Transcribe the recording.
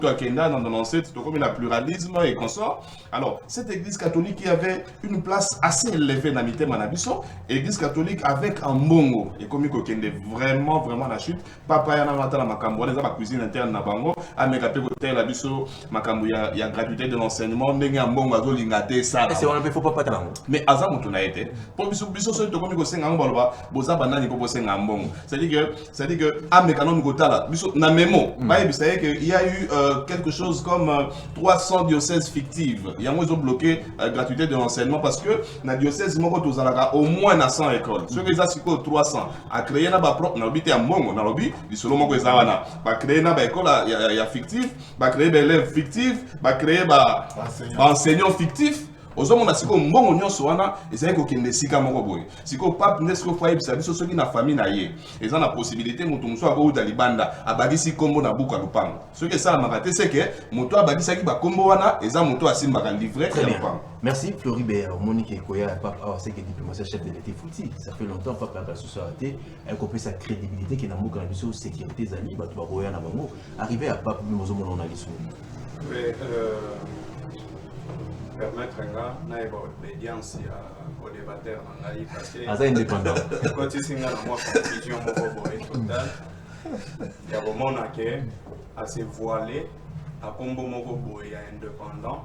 Kenda dans l'ancêtre, comme il a pluralisme et consort. Alors, cette église catholique qui avait une place assez élevée dans Mité Manabiso, église catholique avec un bongo, et comme il y vraiment la chute, papa yana mata la makambo, les cuisine interne na bango, a megapé côté la biso, makambo ya gratuité de l'enseignement, n'engue un bongo azo lingate ça. C'est on ne faut pas patana. Mais azam tu n'as été. Pour biso biso so to comme il senga ngoloba, boza banani ko senga mbongo. C'est-à-dire que a mécanon ngotala, biso na memo, ba ebisa que il y a eu quelque chose comme 300 diocèses fictives. Il y a moins ont bloqué la gratuité de l'enseignement parce que dans diocèse moko tozalaka au moins na 100 écoles. Ceux qui ont 300 a créé na ba propre na lobby à mbongo na lobby, bisolo moko ezawana. Ba créer na ba école ya fictif, ba créer ba élèves fictifs, ba créer ba enseignants fictifs. Ozomona siko mbongo nyonso wana ezali kokende sika moko boye. Siko pape ndesiko foye bisa biso soki na famille na ye. Eza na possibilité moto muso akouta libanda abagisi kombo na buka lupango. Soki ça makate c'est que moto abagisa ki ba kombo wana eza moto asimbaka livrer très bien. lupango. Merci Floribert. Alors Monique Ekoya, pape c'est que diplomatie chef de l'État fouti. Ça fait longtemps pape la société elle compris sa crédibilité qui n'a pas la biso sécurité zali ba to ba boya na bango. Arrivé à pape mozomona on a liso. Permettre na obédience au débatteur parce que indépendant quand tu singa na moi confusion moko boye total ya bomona ke assez voilé à combo moko boye indépendant